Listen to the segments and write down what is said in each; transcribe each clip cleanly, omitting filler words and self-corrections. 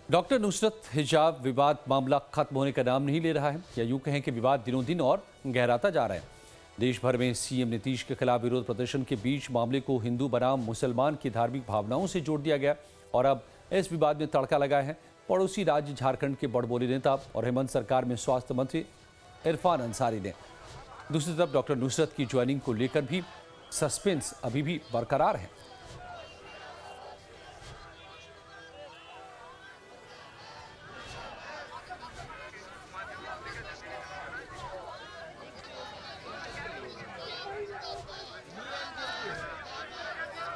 Doctor Nusrat हिजाब विवाद मामला खत्म होने का नाम नहीं ले रहा है, या यूं कहें कि विवाद दिनों दिन और गहराता जा रहा है। देश भर में सीएम नीतीश के खिलाफ विरोध प्रदर्शन के बीच मामले को हिंदू बनाम मुसलमान की धार्मिक भावनाओं से जोड़ दिया गया और अब इस विवाद में तड़का लगाया है पड़ोसी राज्य झारखंड के बड़बोली नेता और हेमंत सरकार में स्वास्थ्य मंत्री इरफान अंसारी ने। दूसरी तरफ डॉक्टर नुसरत की ज्वाइनिंग को लेकर भी सस्पेंस अभी भी बरकरार है।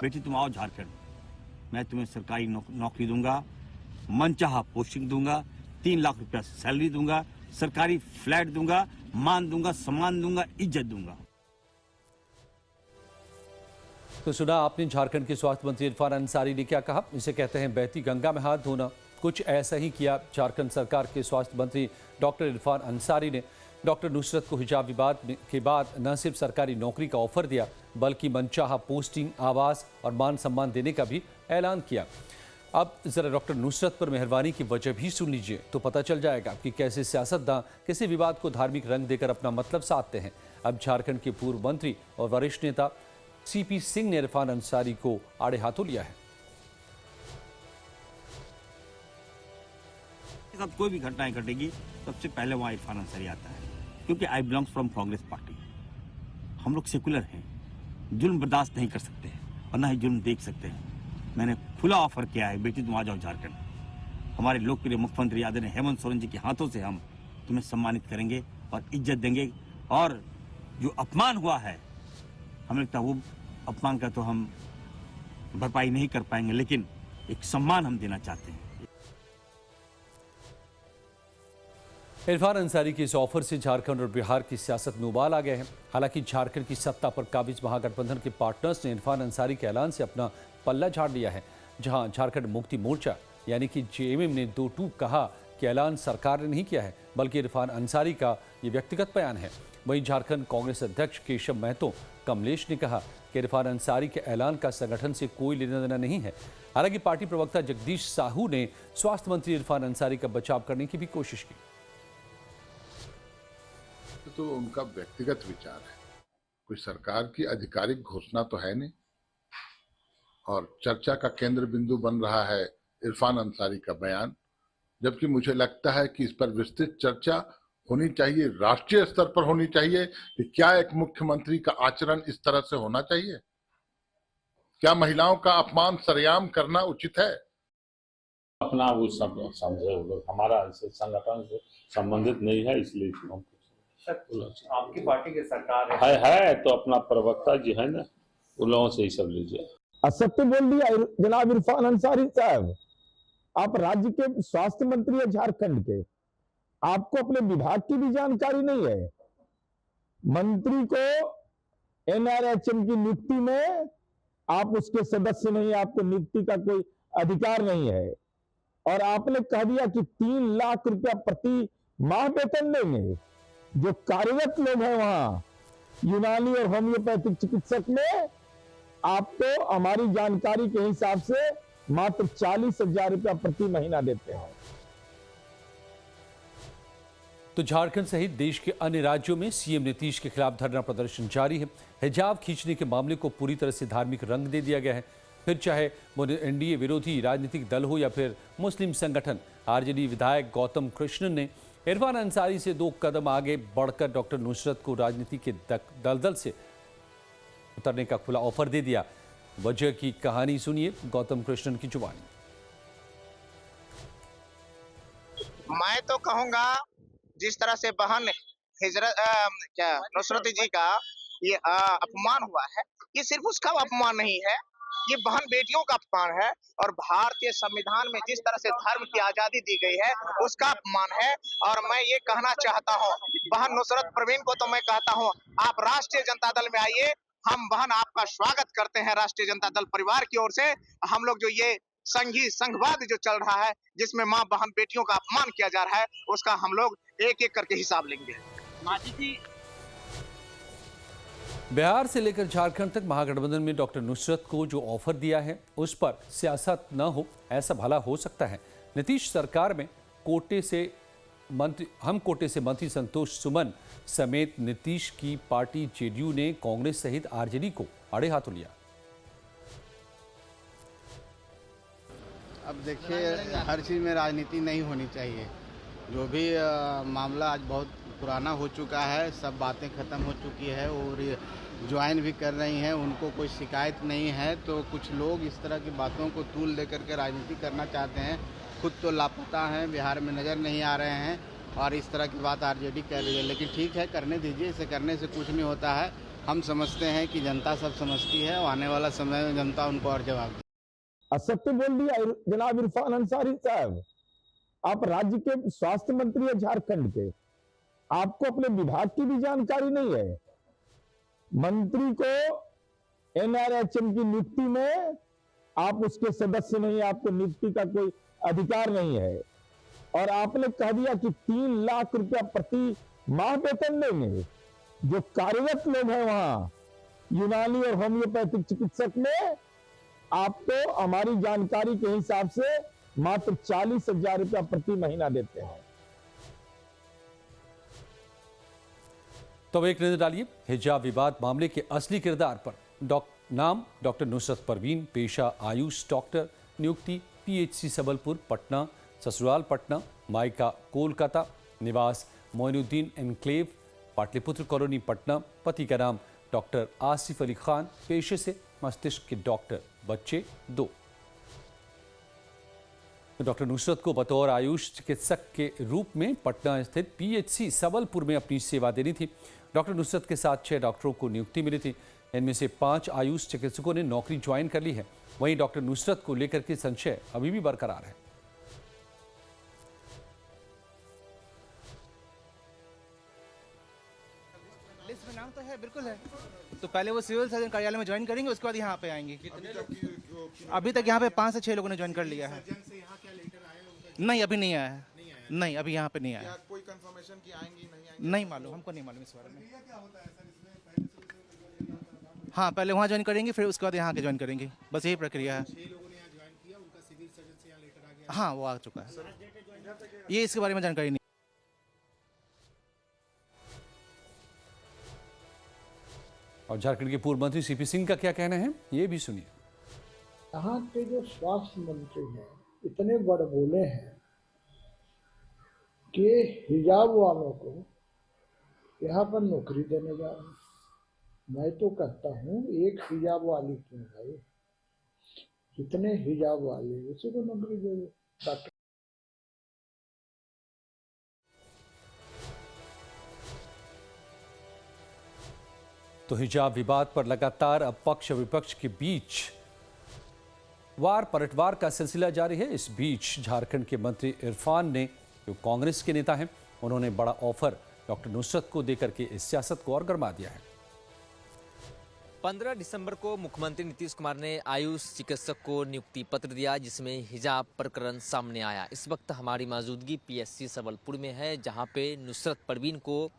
बेटी तुम आओ झारखंड, मैं तुम्हें सरकारी नौकरी दूंगा, मनचाहा पोस्टिंग दूंगा, 3 लाख रुपया सैलरी दूंगा, सरकारी फ्लैट दूंगा, मान दूंगा, सम्मान दूंगा, इज्जत दूंगा। तो सुना आपने झारखंड के स्वास्थ्य मंत्री इरफान अंसारी ने क्या कहा। इसे कहते हैं बहती गंगा में हाथ धोना। कुछ ऐसा ही किया झारखंड सरकार के स्वास्थ्य मंत्री डॉक्टर इरफान अंसारी ने। डॉक्टर नुसरत को हिजाब विवाद के बाद न सिर्फ सरकारी नौकरी का ऑफर दिया, बल्कि मनचाहा पोस्टिंग, आवास और मान सम्मान देने का भी ऐलान किया। अब जरा डॉक्टर नुसरत पर मेहरबानी की वजह भी सुन लीजिए, तो पता चल जाएगा कि कैसे सियासतदान किसी विवाद को धार्मिक रंग देकर अपना मतलब साधते हैं। अब झारखंड के पूर्व मंत्री और वरिष्ठ नेता सीपी सिंह ने इरफान अंसारी को आड़े हाथों लिया है। कोई भी घटनाएं घटेगी सबसे पहले वहां इरफान अंसारी आता है, क्योंकि आई बिलोंग्स फ्रॉम कांग्रेस पार्टी। हम लोग सेकुलर हैं, जुल्म बर्दाश्त नहीं कर सकते हैं और ना ही जुल्म देख सकते हैं। मैंने खुला ऑफर किया है, बेटी तुम आ जाओ झारखंड। हमारे लोकप्रिय मुख्यमंत्री आदरणीय हेमंत सोरेन जी के हाथों से हम तुम्हें सम्मानित करेंगे और इज्जत देंगे। और जो अपमान हुआ है, हमें लगता है वो अपमान का तो हम भरपाई नहीं कर पाएंगे, लेकिन एक सम्मान हम देना चाहते हैं। इरफान अंसारी के इस ऑफर से झारखंड और बिहार की सियासत में उबाल आ गए हैं। हालांकि झारखंड की सत्ता पर काबिज महागठबंधन के पार्टनर्स ने इरफान अंसारी के ऐलान से अपना पल्ला झाड़ लिया है। जहां झारखंड मुक्ति मोर्चा यानी कि जेएमएम ने 2 टूक कहा कि ऐलान सरकार ने नहीं किया है, बल्कि इरफान अंसारी का ये व्यक्तिगत बयान है। वहीं झारखंड कांग्रेस अध्यक्ष केशव महतो कमलेश ने कहा कि इरफान अंसारी के ऐलान का संगठन से कोई लेना देना नहीं है। हालांकि पार्टी प्रवक्ता जगदीश साहू ने स्वास्थ्य मंत्री इरफान अंसारी का बचाव करने की भी कोशिश की। तो उनका व्यक्तिगत विचार है, कोई सरकार की आधिकारिक घोषणा तो है नहीं। और चर्चा का केंद्र बिंदु बन रहा है इरफान अंसारी का बयान, जबकि मुझे लगता है कि इस पर विस्तृत चर्चा होनी चाहिए, राष्ट्रीय स्तर पर होनी चाहिए कि क्या एक मुख्यमंत्री का आचरण इस तरह से होना चाहिए। क्या महिलाओं का अपमान सरेआम करना उचित है? अपना वो सब समझे, वो लोग हमारा संगठन से संबंधित नहीं है, इसलिए हम आपकी पार्टी की सरकार है तो अपना प्रवक्ता जी है ना, उन लोगों से ही सब लीजिए। असत्य बोल दिया जनाब इरफान अंसारी साहब। आप राज्य के स्वास्थ्य मंत्री है झारखंड के, आपको अपने विभाग की भी जानकारी नहीं है। मंत्री को एनआरएचएम की नियुक्ति में आप उसके सदस्य नहीं, आपको नियुक्ति का कोई अधिकार नहीं है। और आपने कह दिया कि 3 लाख रुपया प्रति माह वेतन देंगे। जो कार्यरत लोग हैं वहां यूनानी और होम्योपैथिक चिकित्सक में आपको हमारी जानकारी के हिसाब से मात्र 40,000 रुपया प्रति महीना देते हैं। तो झारखंड सहित देश के अन्य राज्यों में सीएम नीतीश के खिलाफ धरना प्रदर्शन जारी है। हिजाब खींचने के मामले को पूरी तरह से धार्मिक रंग दे दिया गया है। फिर चाहे वो एनडीए विरोधी राजनीतिक दल हो या फिर मुस्लिम संगठन। आरजेडी विधायक गौतम कृष्णन ने इरफान अंसारी से 2 कदम आगे बढ़कर डॉक्टर नुसरत को राजनीति के दलदल से उतरने का खुला ऑफर दे दिया। वजह की कहानी सुनिए गौतम कृष्णन की जुबानी। मैं तो कहूंगा जिस तरह से बहन नुसरत जी का ये अपमान हुआ है, ये सिर्फ उसका अपमान नहीं है, ये बहन बेटियों का अपमान है। और भारतीय संविधान में जिस तरह से धर्म की आजादी दी गई है उसका अपमान है। और मैं ये कहना चाहता हूँ बहन नुसरत प्रवीण को, तो मैं कहता हूँ आप राष्ट्रीय जनता दल में आइए। हम बहन आपका स्वागत करते हैं राष्ट्रीय जनता दल परिवार की ओर से। हम लोग जो ये संघवाद जो चल रहा है, जिसमें माँ बहन बेटियों का अपमान किया जा रहा है, उसका हम लोग एक एक करके हिसाब लेंगे। माजी जी बिहार से लेकर झारखंड तक महागठबंधन में डॉक्टर नुसरत को जो ऑफर दिया है उस पर सियासत न हो, ऐसा भला हो सकता है। नीतीश सरकार में कोटे से मंत्री संतोष सुमन समेत नीतीश की पार्टी जेडीयू ने कांग्रेस सहित आरजेडी को आड़े हाथों लिया। अब देखिए, हर चीज़ में राजनीति नहीं होनी चाहिए। जो भी मामला आज बहुत पुराना हो चुका है, सब बातें ख़त्म हो चुकी है और ज्वाइन भी कर रही हैं, उनको कोई शिकायत नहीं है। तो कुछ लोग इस तरह की बातों को तूल दे करके राजनीति करना चाहते हैं। खुद तो लापता हैं, बिहार में नज़र नहीं आ रहे हैं और इस तरह की बात आरजेडी कर रही है। लेकिन ठीक है, करने दीजिए, इसे करने से कुछ नहीं होता है। हम समझते हैं कि जनता सब समझती है और आने वाला समय में जनता उनको और जवाब देगी। असत्य बोल दिया जनाब इरफान अंसारी साहब। आप राज्य के स्वास्थ्य मंत्री है झारखंड के, आपको अपने विभाग की भी जानकारी नहीं है। मंत्री को एनआरएचएम की नियुक्ति में आप उसके सदस्य नहीं, आपको नियुक्ति का कोई अधिकार नहीं है। और आपने कह दिया कि 3 लाख रुपया प्रति माह वेतन देंगे। जो कार्यरत लोग हैं वहां यूनानी और होम्योपैथिक चिकित्सक में, आपको हमारी जानकारी के हिसाब से मात्र 40,000 रुपया प्रति महीना देते हैं। तो एक नजर डालिए हिजाब विवाद मामले के असली किरदार पर। नाम डॉक्टर नुसरत परवीन, पेशा आयुष डॉक्टर, नियुक्ति पीएचसी सबलपुर पटना, ससुराल पटना, मायका कोलकाता, निवास मोइनुद्दीन एनक्लेव, पाटलिपुत्र कॉलोनी पटना, पति का नाम डॉक्टर आसिफ अली खान, पेशे से मस्तिष्क के डॉक्टर, बच्चे 2। डॉक्टर नुसरत को बतौर आयुष चिकित्सक के रूप में पटना स्थित पीएचसी सबलपुर में अपनी सेवा देनी थी। डॉक्टर नुसरत के साथ 6 डॉक्टरों को नियुक्ति मिली थी। इनमें से 5 आयुष चिकित्सकों ने नौकरी ज्वाइन कर ली है। वहीं डॉक्टर नुसरत को लेकर के संशय अभी भी बरकरार है। लिस्ट में नाम तो है, बिल्कुल है। तो पहले वो सिविल सर्जन कार्यालय में ज्वाइन करेंगे, उसके बाद यहाँ पे आएंगे। अभी तक यहाँ पे 5 से 6 लोगों ने ज्वाइन कर लिया है। नहीं, अभी नहीं आया है। नहीं, अभी यहाँ पे नहीं आया। कोई कंफर्मेशन की आएंगी नहीं मालूम, हमको नहीं मालूम इस बारे में। हाँ, पहले वहाँ ज्वाइन करेंगे, फिर उसके बाद यहाँ के ज्वाइन करेंगे, बस यही प्रक्रिया है। 6 लोगों ने यहाँ ज्वाइन किया, उनका सिविल सर्जन से यहाँ लेटर आ गया। हाँ, वो आ चुका है। ये इसके बारे में जानकारी नहीं। और झारखंड के पूर्व मंत्री सीपी सिंह का क्या कहना है, ये भी सुनिए। यहाँ के जो स्वास्थ्य मंत्री हैं इतने बड़बोले हैं कि हिजाब वालों को यहाँ पर नौकरी देने जा रहे हैं। मैं तो कहता हूँ एक हिजाब वाली क्यों भाई, जितने हिजाब वाले उसी को नौकरी दे दो। तो हिजाब विवाद पर लगातार अब पक्ष विपक्ष के बीच वार पलटवार का सिलसिला जारी है। इस बीच झारखंड के मंत्री इरफान ने, जो कांग्रेस के नेता हैं, उन्होंने बड़ा ऑफर डॉक्टर नुसरत को देकर के इस सियासत को और गरमा दिया है। 15 दिसंबर को मुख्यमंत्री नीतीश कुमार ने आयुष चिकित्सक को नियुक्ति पत्र दिया, जिसमें हिजाब प्रकरण सामने आया। इस वक्त हमारी मौजूदगी पीएचसी सबलपुर में है, जहां पे नुसरत परवीन को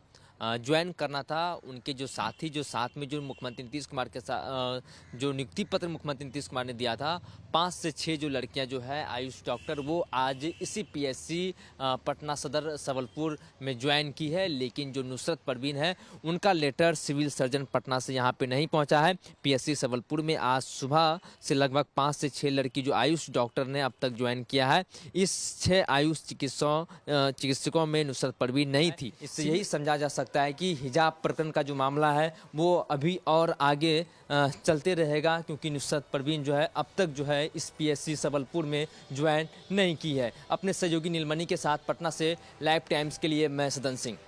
ज्वाइन करना था। उनके जो साथी, जो साथ में जो मुख्यमंत्री नीतीश कुमार के साथ जो नियुक्ति पत्र मुख्यमंत्री नीतीश कुमार ने दिया था, 5 से 6 जो लड़कियां जो है आयुष डॉक्टर, वो आज इसी पीएचसी पटना सदर सबलपुर में ज्वाइन की है। लेकिन जो नुसरत परवीन है, उनका लेटर सिविल सर्जन पटना से यहाँ पे नहीं पहुँचा है। पीएचसी सबलपुर में आज सुबह से लगभग 5 से 6 लड़की जो आयुष डॉक्टर ने अब तक ज्वाइन किया है। इस 6 आयुष चिकित्सकों में नुसरत परवीन नहीं थी। इससे यही समझा जा सकता है कि हिजाब प्रकरण का जो मामला है वो अभी और आगे चलते रहेगा, क्योंकि नुसरत परवीन जो है अब तक जो है इस पीएचसी सबलपुर में ज्वाइन नहीं की है। अपने सहयोगी नीलमणि के साथ पटना से लाइव टाइम्स के लिए मैं सदन सिंह।